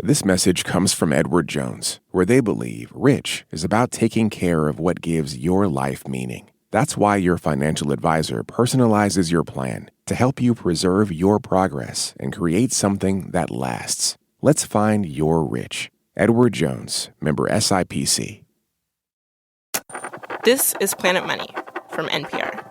This message comes from Edward Jones, where they believe rich is about taking care of what gives your life meaning. That's why your financial advisor personalizes your plan to help you preserve your progress and create something that lasts. Let's find your rich. Edward Jones, member SIPC. This is Planet Money from NPR.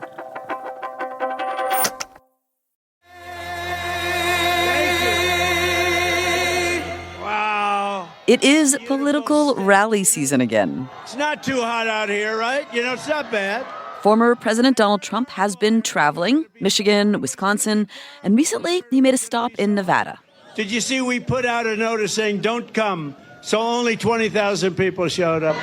It is political rally season again. It's not too hot out here, right? It's not bad. Former President Donald Trump has been traveling, Michigan, Wisconsin, and recently he made a stop in Nevada. Did you see we put out a notice saying don't come, so only 20,000 people showed up?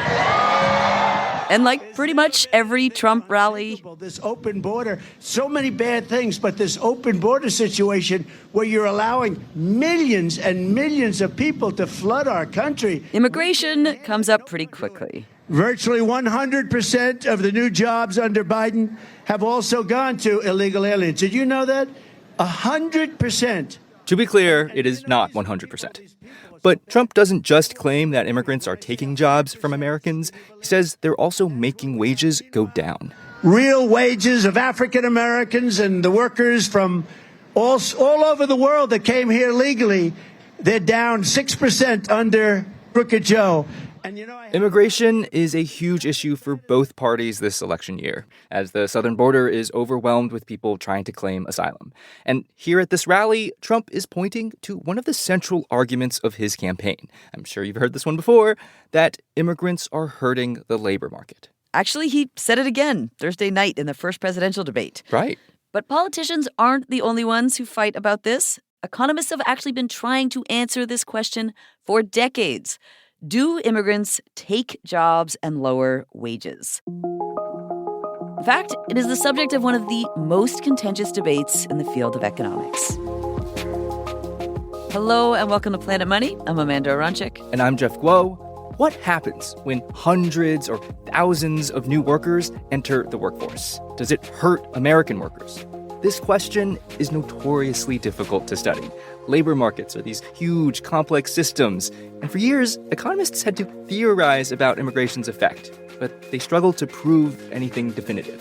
And like pretty much every Trump rally, this open border, so many bad things, but this open border situation where you're allowing millions and millions of people to flood our country. Immigration comes up pretty quickly. Virtually 100% of the new jobs under Biden have also gone to illegal aliens. Did you know that? 100%. To be clear, it is not 100%. But Trump doesn't just claim that immigrants are taking jobs from Americans. He says they're also making wages go down. Real wages of African Americans and the workers from all over the world that came here legally, they're down 6% under Crooked Joe. Immigration is a huge issue for both parties this election year, as the southern border is overwhelmed with people trying to claim asylum. And here at this rally, Trump is pointing to one of the central arguments of his campaign. I'm sure you've heard this one before, that immigrants are hurting the labor market. Actually, he said it again Thursday night in the first presidential debate. Right. But politicians aren't the only ones who fight about this. Economists have actually been trying to answer this question for decades. Do immigrants take jobs and lower wages? In fact, it is the subject of one of the most contentious debates in the field of economics. Hello and welcome to Planet Money. I'm Amanda Aronczyk. And I'm Jeff Guo. What happens when hundreds or thousands of new workers enter the workforce? Does it hurt American workers? This question is notoriously difficult to study. Labor markets are these huge, complex systems. And for years, economists had to theorize about immigration's effect, but they struggled to prove anything definitive.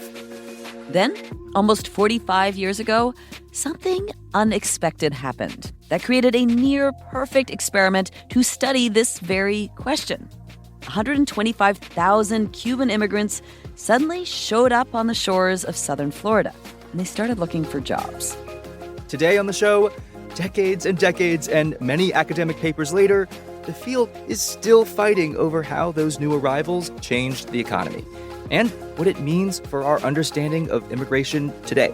Then, almost 45 years ago, something unexpected happened that created a near-perfect experiment to study this very question. 125,000 Cuban immigrants suddenly showed up on the shores of southern Florida, and they started looking for jobs. Today on the show, decades and many academic papers later, the field is still fighting over how those new arrivals changed the economy and what it means for our understanding of immigration today.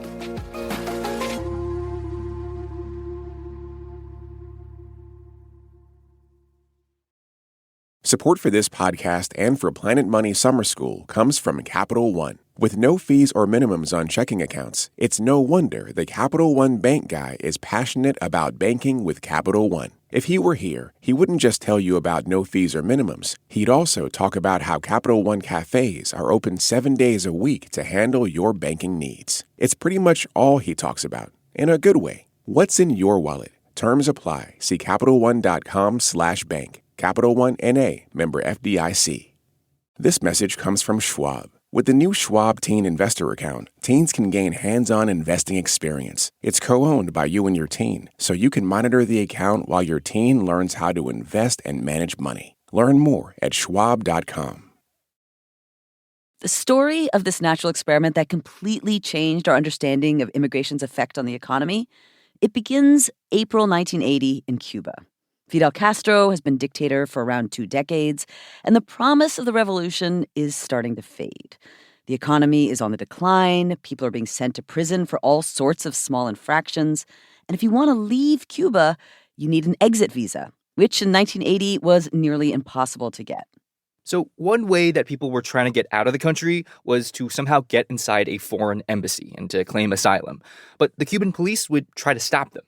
Support for this podcast and for Planet Money Summer School comes from Capital One. With no fees or minimums on checking accounts, it's no wonder the Capital One bank guy is passionate about banking with Capital One. If he were here, he wouldn't just tell you about no fees or minimums. He'd also talk about how Capital One cafes are open 7 days a week to handle your banking needs. It's pretty much all he talks about, in a good way. What's in your wallet? Terms apply. See CapitalOne.com/bank. Capital One N.A., member FDIC. This message comes from Schwab. With the new Schwab Teen Investor account, teens can gain hands-on investing experience. It's co-owned by you and your teen, so you can monitor the account while your teen learns how to invest and manage money. Learn more at schwab.com. The story of this natural experiment that completely changed our understanding of immigration's effect on the economy, it begins April 1980 in Cuba. Fidel Castro has been dictator for around 2 decades, and the promise of the revolution is starting to fade. The economy is on the decline, people are being sent to prison for all sorts of small infractions, and if you want to leave Cuba, you need an exit visa, which in 1980 was nearly impossible to get. So one way that people were trying to get out of the country was to somehow get inside a foreign embassy and to claim asylum. But the Cuban police would try to stop them.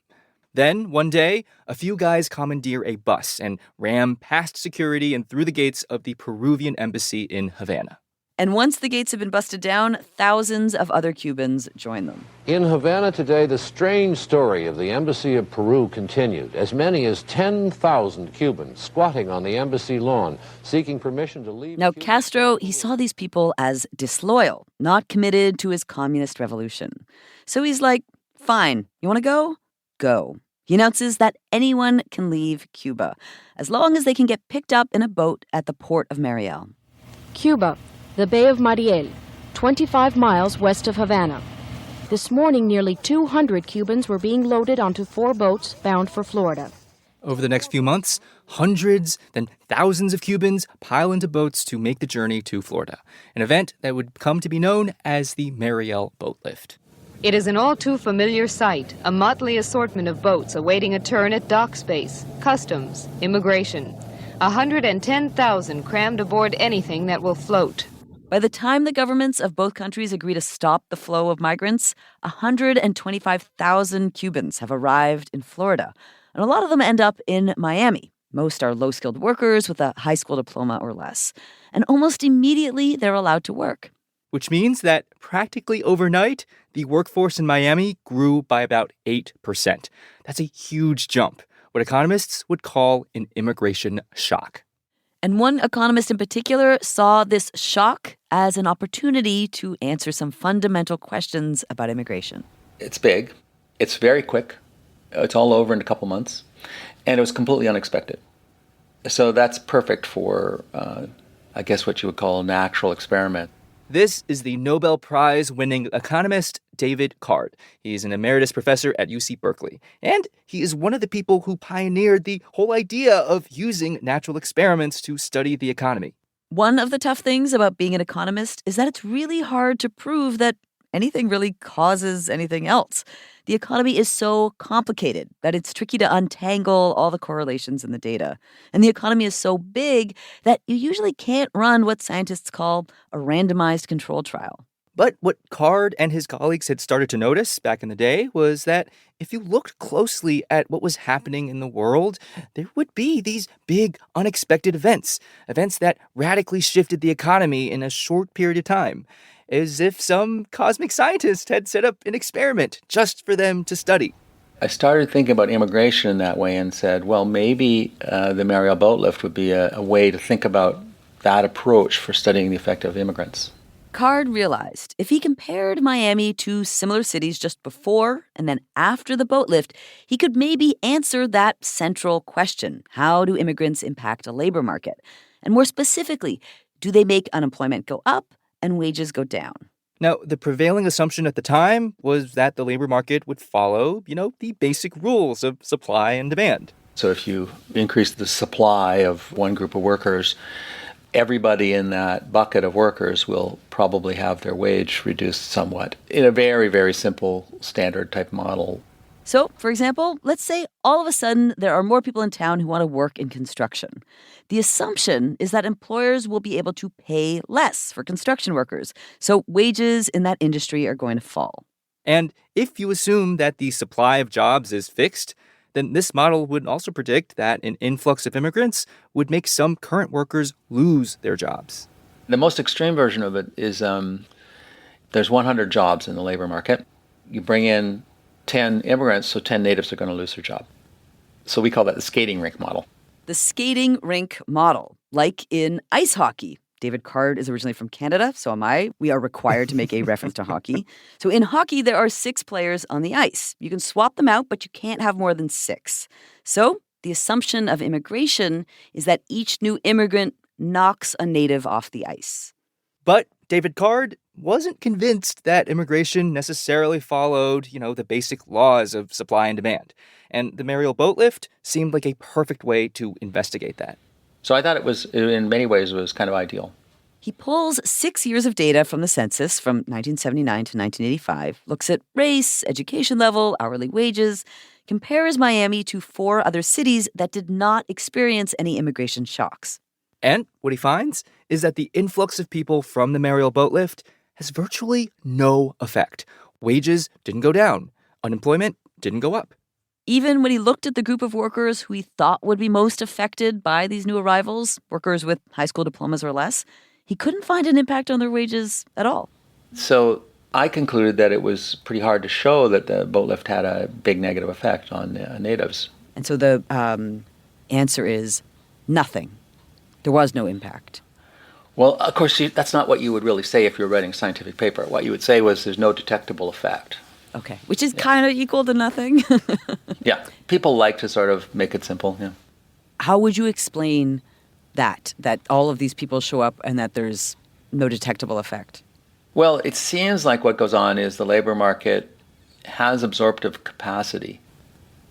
Then, one day, a few guys commandeer a bus and ram past security and through the gates of the Peruvian embassy in Havana. And once the gates have been busted down, thousands of other Cubans join them. In Havana today, the strange story of the Embassy of Peru continued. As many as 10,000 Cubans squatting on the embassy lawn, seeking permission to leave. Now, Castro, he saw these people as disloyal, not committed to his communist revolution. So he's like, fine, you want to go? Go. He announces that anyone can leave Cuba, as long as they can get picked up in a boat at the port of Mariel. Cuba, the Bay of Mariel, 25 miles west of Havana. This morning, nearly 200 Cubans were being loaded onto 4 boats bound for Florida. Over the next few months, hundreds, then thousands of Cubans pile into boats to make the journey to Florida, an event that would come to be known as the Mariel Boatlift. It is an all-too-familiar sight, a motley assortment of boats awaiting a turn at dock space, customs, immigration. 110,000 crammed aboard anything that will float. By the time the governments of both countries agree to stop the flow of migrants, 125,000 Cubans have arrived in Florida. And a lot of them end up in Miami. Most are low-skilled workers with a high school diploma or less. And almost immediately, they're allowed to work. Which means that practically overnight, the workforce in Miami grew by about 8%. That's a huge jump, what economists would call an immigration shock. And one economist in particular saw this shock as an opportunity to answer some fundamental questions about immigration. It's big. It's very quick. It's all over in a couple months. And it was completely unexpected. So that's perfect for, I guess, what you would call a natural experiment. This is the Nobel-prize winning economist David Card. He's an emeritus professor at UC Berkeley. And he is one of the people who pioneered the whole idea of using natural experiments to study the economy. One of the tough things about being an economist is that it's really hard to prove that anything really causes anything else. The economy is so complicated that it's tricky to untangle all the correlations in the data. And the economy is so big that you usually can't run what scientists call a randomized control trial. But what Card and his colleagues had started to notice back in the day was that if you looked closely at what was happening in the world, there would be these big, unexpected events that radically shifted the economy in a short period of time, as if some cosmic scientist had set up an experiment just for them to study. I started thinking about immigration in that way and said, well, maybe the Mariel Boatlift would be a way to think about that approach for studying the effect of immigrants. Card realized if he compared Miami to similar cities just before and then after the boat lift, he could maybe answer that central question. How do immigrants impact a labor market? And more specifically, do they make unemployment go up and wages go down? Now, the prevailing assumption at the time was that the labor market would follow, the basic rules of supply and demand. So if you increase the supply of one group of workers, everybody in that bucket of workers will probably have their wage reduced somewhat in a very, very simple standard type model. So, for example, let's say all of a sudden there are more people in town who want to work in construction. The assumption is that employers will be able to pay less for construction workers, so wages in that industry are going to fall. And if you assume that the supply of jobs is fixed, then this model would also predict that an influx of immigrants would make some current workers lose their jobs. The most extreme version of it is there's 100 jobs in the labor market. You bring in 10 immigrants, so 10 natives are going to lose their job. So we call that the skating rink model. The skating rink model, like in ice hockey. David Card is originally from Canada, so am I. We are required to make a reference to hockey. So in hockey, there are 6 players on the ice. You can swap them out, but you can't have more than 6. So the assumption of immigration is that each new immigrant knocks a native off the ice. But David Card wasn't convinced that immigration necessarily followed, the basic laws of supply and demand. And the Mariel Boatlift seemed like a perfect way to investigate that. So I thought it was, in many ways, it was kind of ideal. He pulls 6 years of data from the census from 1979 to 1985, looks at race, education level, hourly wages, compares Miami to 4 other cities that did not experience any immigration shocks. And what he finds is that the influx of people from the Mariel Boatlift has virtually no effect. Wages didn't go down. Unemployment didn't go up. Even when he looked at the group of workers who he thought would be most affected by these new arrivals, workers with high school diplomas or less, he couldn't find an impact on their wages at all. So I concluded that it was pretty hard to show that the boat lift had a big negative effect on natives. And so the answer is nothing. There was no impact. Well, of course, that's not what you would really say if you were writing a scientific paper. What you would say was there's no detectable effect. Okay, which is kind of equal to nothing. Yeah, people like to sort of make it simple, yeah. How would you explain that all of these people show up and that there's no detectable effect? Well, it seems like what goes on is the labor market has absorptive capacity.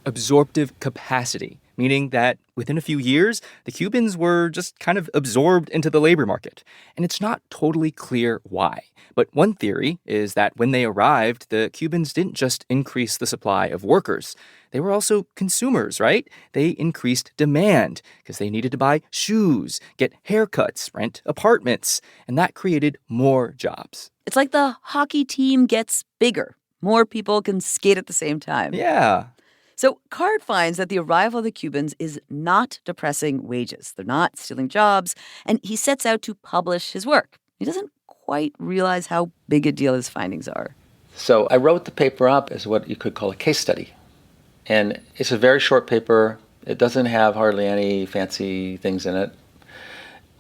Absorptive capacity, meaning that within a few years, the Cubans were just kind of absorbed into the labor market. And it's not totally clear why. But one theory is that when they arrived, the Cubans didn't just increase the supply of workers. They were also consumers, right? They increased demand because they needed to buy shoes, get haircuts, rent apartments, and that created more jobs. It's like the hockey team gets bigger. More people can skate at the same time. Yeah. So Card finds that the arrival of the Cubans is not depressing wages. They're not stealing jobs, and he sets out to publish his work. He doesn't quite realize how big a deal his findings are. So I wrote the paper up as what you could call a case study. And it's a very short paper. It doesn't have hardly any fancy things in it.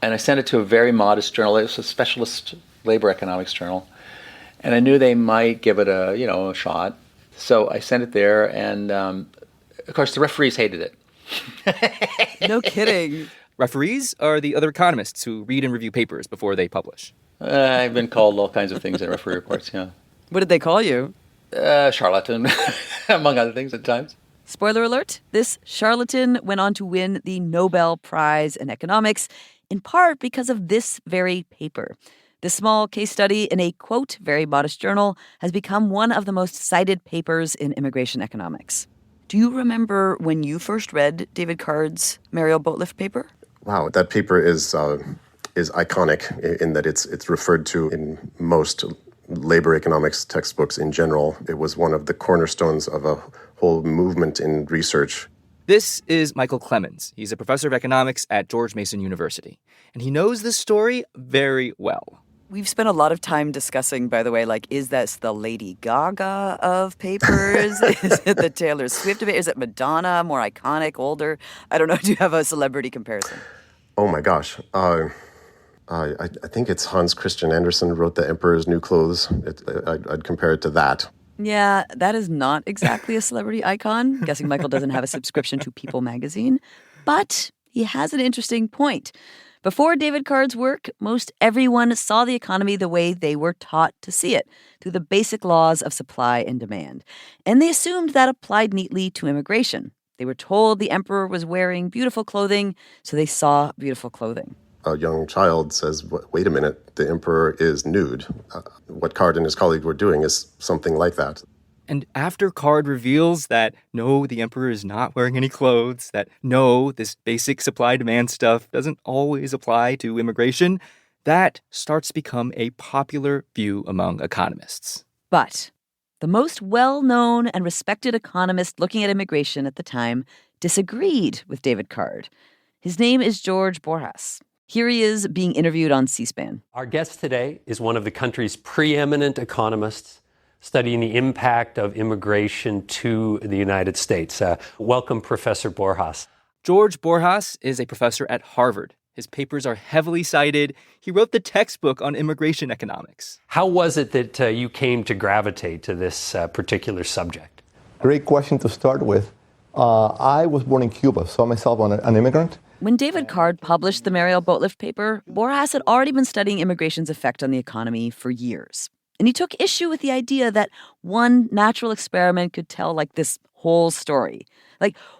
And I sent it to a very modest journal. It was a specialist labor economics journal. And I knew they might give it a shot. So I sent it there, and of course the referees hated it. No kidding. Referees are the other economists who read and review papers before they publish. I've been called all kinds of things in referee reports, yeah. What did they call you? Charlatan, among other things at times. Spoiler alert, this charlatan went on to win the Nobel-prize in economics, in part because of this very paper. This small case study in a, quote, very modest journal has become one of the most cited papers in immigration economics. Do you remember when you first read David Card's Mariel Boatlift paper? Wow, that paper is iconic in that it's referred to in most labor economics textbooks in general. It was one of the cornerstones of a whole movement in research. This is Michael Clemens. He's a professor of economics at George Mason University, and he knows this story very well. We've spent a lot of time discussing, by the way, is this the Lady Gaga of papers? Is it the Taylor Swift of it? Is it Madonna, more iconic, older? I don't know. Do you have a celebrity comparison? Oh, my gosh. I think it's Hans Christian Andersen wrote The Emperor's New Clothes. I'd compare it to that. Yeah, that is not exactly a celebrity icon. I'm guessing Michael doesn't have a subscription to People magazine. But he has an interesting point. Before David Card's work, most everyone saw the economy the way they were taught to see it, through the basic laws of supply and demand. And they assumed that applied neatly to immigration. They were told the emperor was wearing beautiful clothing, so they saw beautiful clothing. A young child says, wait a minute, the emperor is nude. What Card and his colleague were doing is something like that. And after Card reveals that, no, the emperor is not wearing any clothes, that no, this basic supply-demand stuff doesn't always apply to immigration, that starts to become a popular view among economists. But the most well-known and respected economist looking at immigration at the time disagreed with David Card. His name is George Borjas. Here he is being interviewed on C-SPAN. Our guest today is one of the country's preeminent economists studying the impact of immigration to the United States. Welcome, Professor Borjas. George Borjas is a professor at Harvard. His papers are heavily cited. He wrote the textbook on immigration economics. How was it that you came to gravitate to this particular subject? Great question to start with. I was born in Cuba, saw myself an immigrant. When David Card published the Mariel Boatlift paper, Borjas had already been studying immigration's effect on the economy for years. And he took issue with the idea that one natural experiment could tell this whole story.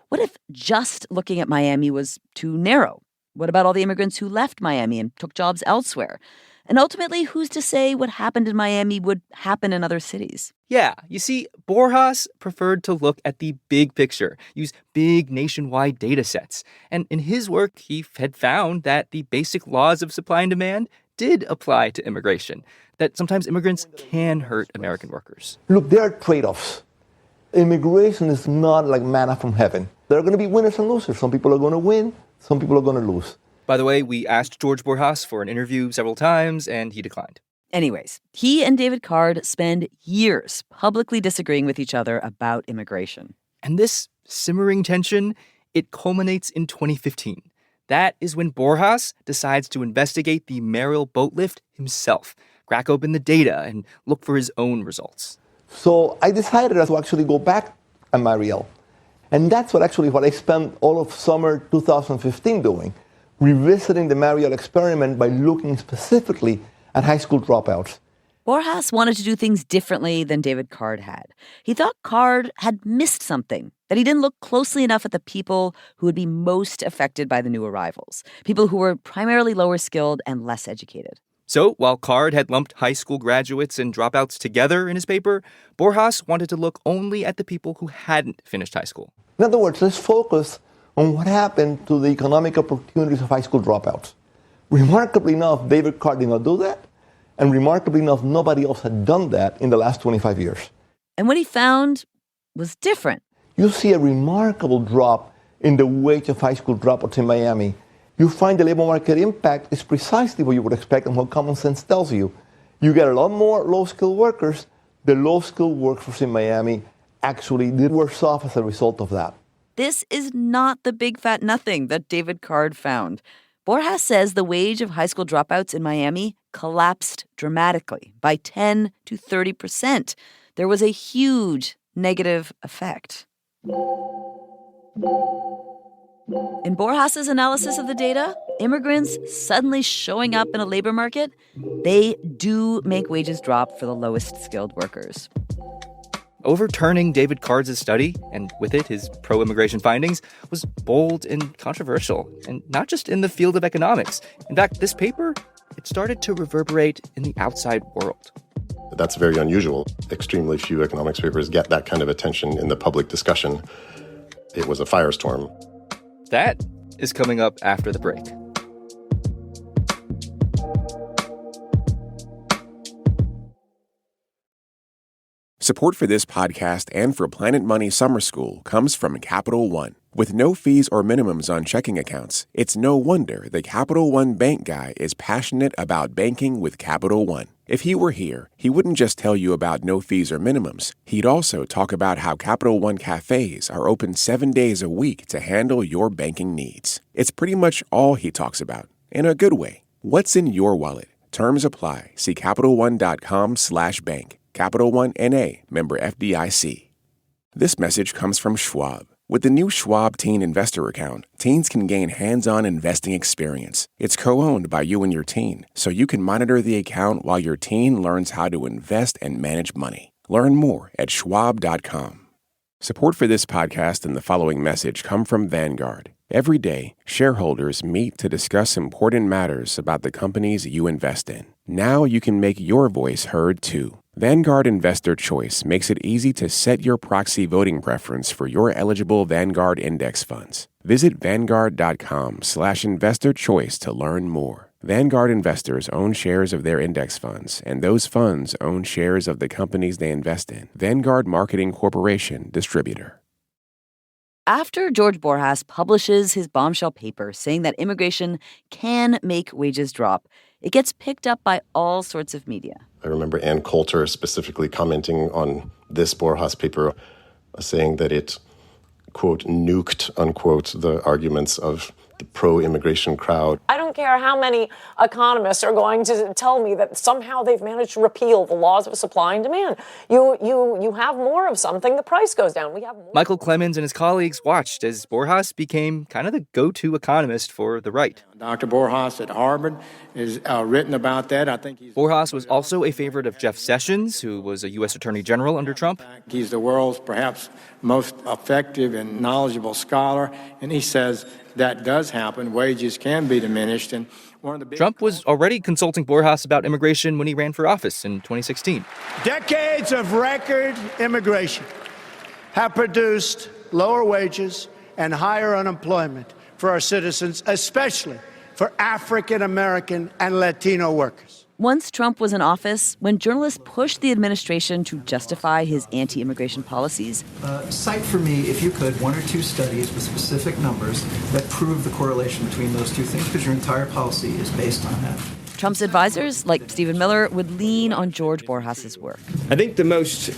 What if just looking at Miami was too narrow? What about all the immigrants who left Miami and took jobs elsewhere? And ultimately, who's to say what happened in Miami would happen in other cities? Yeah, you see, Borjas preferred to look at the big picture, use big nationwide data sets. And in his work, he had found that the basic laws of supply and demand did apply to immigration, that sometimes immigrants can hurt American workers. Look, there are trade-offs. Immigration is not like manna from heaven. There are going to be winners and losers. Some people are going to win, some people are going to lose. By the way, we asked George Borjas for an interview several times, and he declined. Anyways, he and David Card spend years publicly disagreeing with each other about immigration. And this simmering tension, it culminates in 2015. That is when Borjas decides to investigate the Mariel Boatlift himself, crack open the data, and look for his own results. So I decided to actually go back at Mariel. And that's what I spent all of summer 2015 doing, revisiting the Mariel experiment by looking specifically at high school dropouts. Borjas wanted to do things differently than David Card had. He thought Card had missed something, that he didn't look closely enough at the people who would be most affected by the new arrivals, people who were primarily lower skilled and less educated. So while Card had lumped high school graduates and dropouts together in his paper, Borjas wanted to look only at the people who hadn't finished high school. In other words, let's focus on what happened to the economic opportunities of high school dropouts. Remarkably enough, David Card did not do that. And remarkably enough, nobody else had done that in the last 25 years. And what he found was different. You see a remarkable drop in the wage of high school dropouts in Miami. You find the labor market impact is precisely what you would expect and what common sense tells you. You get a lot more low-skilled workers. The low-skilled workforce in Miami actually did worse off as a result of that. This is not the big fat nothing that David Card found. Borjas says the wage of high school dropouts in Miami collapsed dramatically by 10 to 30%. There was a huge negative effect. In Borjas' analysis of the data, immigrants suddenly showing up in a labor market, they do make wages drop for the lowest skilled workers. Overturning David Card's study, and with it his pro-immigration findings, was bold and controversial, and not just in the field of economics. In fact, this paper, it started to reverberate in the outside world. That's very unusual. Extremely few economics papers get that kind of attention in the public discussion. It was a firestorm. That is coming up after the break. Support for this podcast and for Planet Money Summer School comes from Capital One. With no fees or minimums on checking accounts, it's no wonder the Capital One bank guy is passionate about banking with Capital One. If he were here, he wouldn't just tell you about no fees or minimums. He'd also talk about how Capital One cafes are open 7 days a week to handle your banking needs. It's pretty much all he talks about, in a good way. What's in your wallet? Terms apply. See CapitalOne.com/bank. Capital One N.A., member FDIC. This message comes from Schwab. With the new Schwab Teen Investor Account, teens can gain hands-on investing experience. It's co-owned by you and your teen, so you can monitor the account while your teen learns how to invest and manage money. Learn more at schwab.com. Support for this podcast and the following message come from Vanguard. Every day, shareholders meet to discuss important matters about the companies you invest in. Now you can make your voice heard too. Vanguard Investor Choice makes it easy to set your proxy voting preference for your eligible Vanguard index funds. Visit Vanguard.com/investor choice to learn more. Vanguard investors own shares of their index funds, and those funds own shares of the companies they invest in. Vanguard Marketing Corporation, distributor. After George Borjas publishes his bombshell paper saying that immigration can make wages drop, it gets picked up by all sorts of media. I remember Ann Coulter specifically commenting on this Borjas paper, saying that it, quote, nuked, unquote, the arguments of the pro-immigration crowd. I don't care how many economists are going to tell me that somehow they've managed to repeal the laws of supply and demand. You have more of something, the price goes down. We have more. Michael Clemens and his colleagues watched as Borjas became kind of the go-to economist for the right. Dr. Borjas at Harvard has written about that. I think Borjas was also a favorite of Jeff Sessions, who was a U.S. Attorney General under Trump. He's the world's perhaps most effective and knowledgeable scholar, and he says that does happen. Wages can be diminished. And one of the big Trump was already consulting Borjas about immigration when he ran for office in 2016. Decades of record immigration have produced lower wages and higher unemployment for our citizens, especially for African American and Latino workers. Once Trump was in office, when journalists pushed the administration to justify his anti-immigration policies, cite for me, if you could, one or two studies with specific numbers that prove the correlation between those two things, because your entire policy is based on that. Trump's advisors, like Stephen Miller, would lean on George Borjas's work. I think the most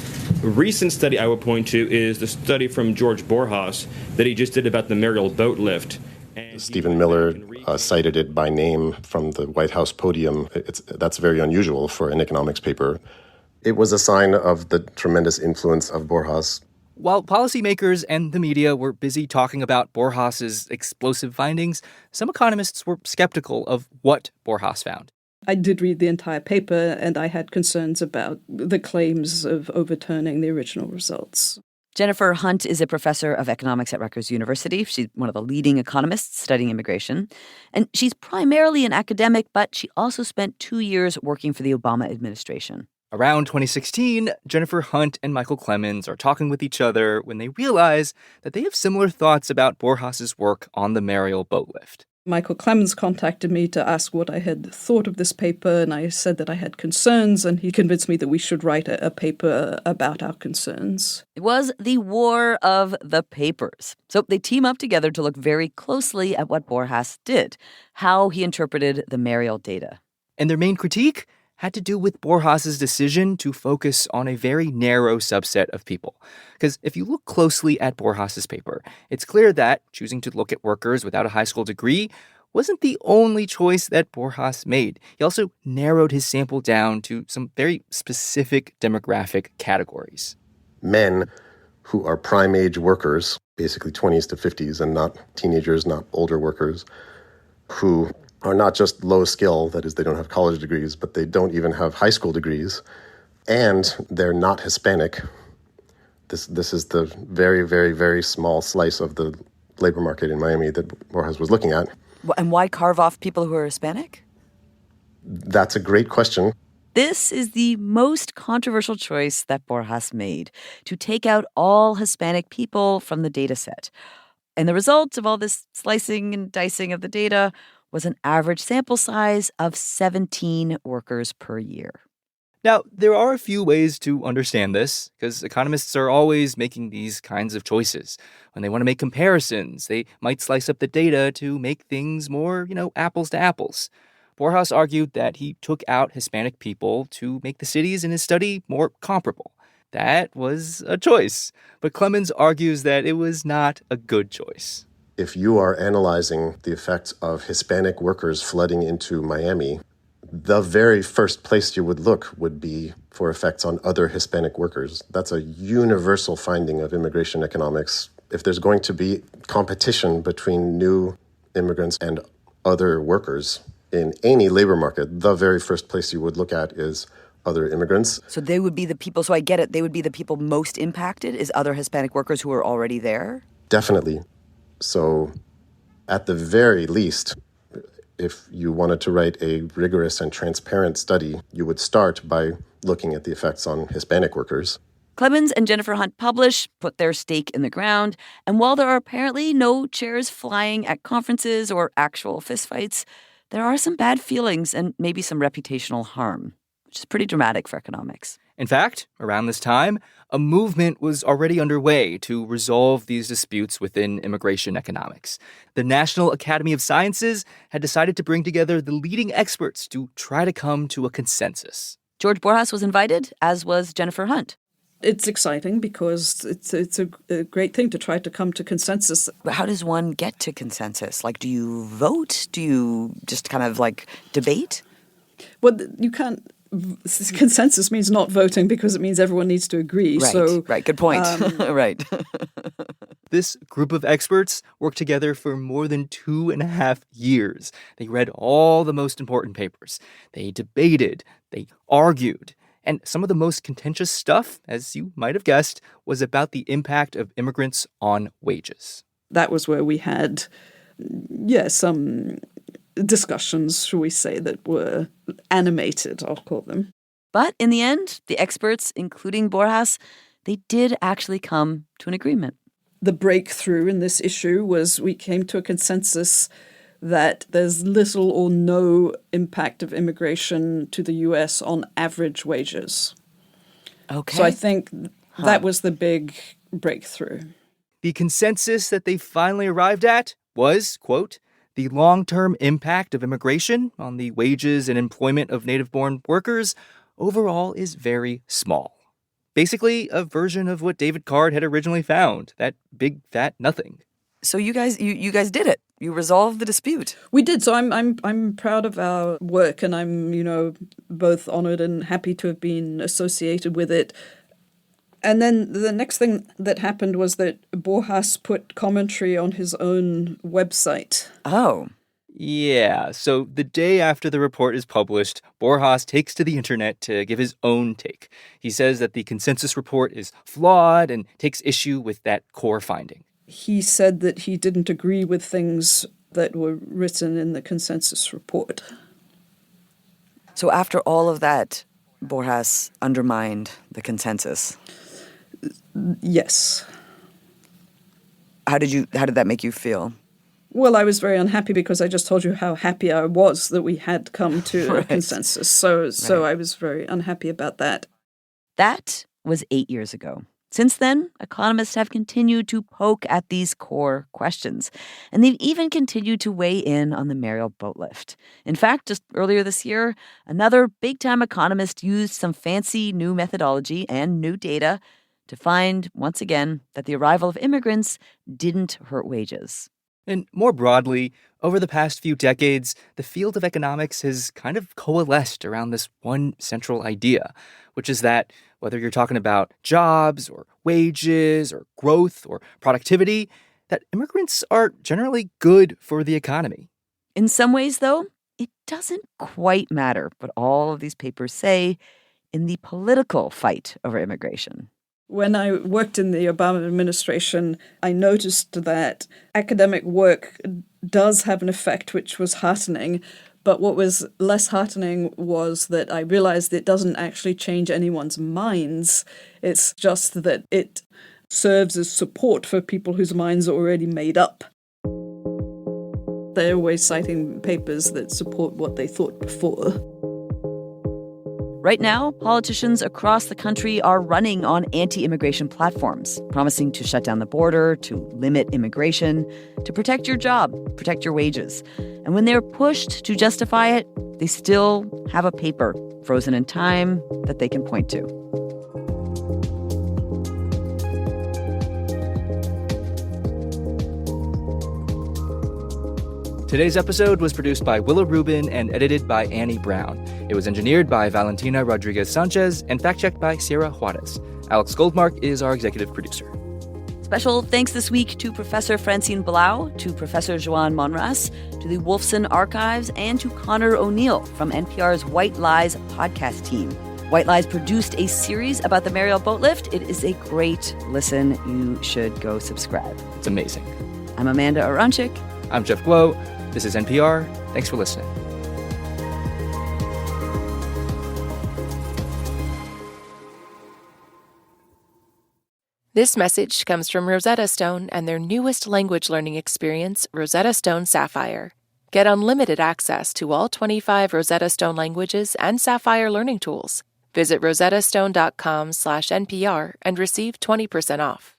recent study I would point to is the study from George Borjas that he just did about the Mariel Boatlift. Stephen Miller cited it by name from the White House podium. That's very unusual for an economics paper. It was a sign of the tremendous influence of Borjas. While policymakers and the media were busy talking about Borjas's explosive findings, some economists were skeptical of what Borjas found. I did read the entire paper, and I had concerns about the claims of overturning the original results. Jennifer Hunt is a professor of economics at Rutgers University. She's one of the leading economists studying immigration. And she's primarily an academic, but she also spent 2 years working for the Obama administration. Around 2016, Jennifer Hunt and Michael Clemens are talking with each other when they realize that they have similar thoughts about Borjas's work on the Mariel Boatlift. Michael Clemens contacted me to ask what I had thought of this paper, and I said that I had concerns, and he convinced me that we should write a paper about our concerns. It was the war of the papers. So they team up together to look very closely at what Borjas did, how he interpreted the Mariel data. And their main critique had to do with Borjas's decision to focus on a very narrow subset of people. Because if you look closely at Borjas's paper, it's clear that choosing to look at workers without a high school degree wasn't the only choice that Borjas made. He also narrowed his sample down to some very specific demographic categories. Men who are prime-age workers, basically 20s to 50s, and not teenagers, not older workers, who are not just low skill, that is, they don't have college degrees, but they don't even have high school degrees, and they're not Hispanic. This is the very, very, very small slice of the labor market in Miami that Borjas was looking at. And why carve off people who are Hispanic? That's a great question. This is the most controversial choice that Borjas made, to take out all Hispanic people from the data set. And the result of all this slicing and dicing of the data was an average sample size of 17 workers per year. Now, there are a few ways to understand this, because economists are always making these kinds of choices. When they want to make comparisons, they might slice up the data to make things more, apples to apples. Borjas argued that he took out Hispanic people to make the cities in his study more comparable. That was a choice, but Clemens argues that it was not a good choice. If you are analyzing the effects of Hispanic workers flooding into Miami, the very first place you would look would be for effects on other Hispanic workers. That's a universal finding of immigration economics. If there's going to be competition between new immigrants and other workers in any labor market, the very first place you would look at is other immigrants. So they would be the people, so I get it, they would be the people most impacted, is other Hispanic workers who are already there? Definitely. So at the very least, if you wanted to write a rigorous and transparent study, you would start by looking at the effects on Hispanic workers. Clemens and Jennifer Hunt publish, put their stake in the ground, and while there are apparently no chairs flying at conferences or actual fistfights, there are some bad feelings and maybe some reputational harm, which is pretty dramatic for economics. In fact, around this time, a movement was already underway to resolve these disputes within immigration economics. The National Academy of Sciences had decided to bring together the leading experts to try to come to a consensus. George Borjas was invited, as was Jennifer Hunt. It's exciting because it's a great thing to try to come to consensus. But how does one get to consensus? Like, do you vote? Do you just kind of debate? Well, you can't. Consensus means not voting because it means everyone needs to agree. Right. Good point. Right. This group of experts worked together for more than 2.5 years. They read all the most important papers. They debated. They argued. And some of the most contentious stuff, as you might have guessed, was about the impact of immigrants on wages. That was where we had, some discussions, shall we say, that were animated, I'll call them. But in the end, the experts, including Borjas, they did actually come to an agreement. The breakthrough in this issue was we came to a consensus that there's little or no impact of immigration to the US on average wages. Okay. So I think that was the big breakthrough. The consensus that they finally arrived at was, quote, the long-term impact of immigration on the wages and employment of native-born workers overall is very small. Basically, a version of what David Card had originally found, that big, fat nothing. So you guys did it. You resolved the dispute. We did. So I'm proud of our work, and I'm, both honored and happy to have been associated with it. And then the next thing that happened was that Borjas put commentary on his own website. Oh. Yeah, so the day after the report is published, Borjas takes to the internet to give his own take. He says that the consensus report is flawed and takes issue with that core finding. He said that he didn't agree with things that were written in the consensus report. So after all of that, Borjas undermined the consensus. Yes. How did that make you feel? Well, I was very unhappy because I just told you how happy I was that we had come to a consensus. So I was very unhappy about that. That was 8 years ago. Since then, economists have continued to poke at these core questions, and they've even continued to weigh in on the Mariel Boatlift. In fact, just earlier this year, another big-time economist used some fancy new methodology and new data to find, once again, that the arrival of immigrants didn't hurt wages. And more broadly, over the past few decades, the field of economics has kind of coalesced around this one central idea, which is that whether you're talking about jobs or wages or growth or productivity, that immigrants are generally good for the economy. In some ways, though, it doesn't quite matter what all of these papers say in the political fight over immigration. When I worked in the Obama administration, I noticed that academic work does have an effect which was heartening. But what was less heartening was that I realized it doesn't actually change anyone's minds. It's just that it serves as support for people whose minds are already made up. They're always citing papers that support what they thought before. Right now, politicians across the country are running on anti-immigration platforms, promising to shut down the border, to limit immigration, to protect your job, protect your wages. And when they're pushed to justify it, they still have a paper frozen in time that they can point to. Today's episode was produced by Willa Rubin and edited by Annie Brown. It was engineered by Valentina Rodríguez Sánchez and fact-checked by Sierra Juarez. Alex Goldmark is our executive producer. Special thanks this week to Professor Francine Blau, to Professor Joan Monras, to the Wolfson Archives, and to Connor O'Neill from NPR's White Lies podcast team. White Lies produced a series about the Mariel Boatlift. It is a great listen. You should go subscribe. It's amazing. I'm Amanda Aronczyk. I'm Jeff Guo. This is NPR. Thanks for listening. This message comes from Rosetta Stone and their newest language learning experience, Rosetta Stone Sapphire. Get unlimited access to all 25 Rosetta Stone languages and Sapphire learning tools. Visit rosettastone.com/NPR and receive 20% off.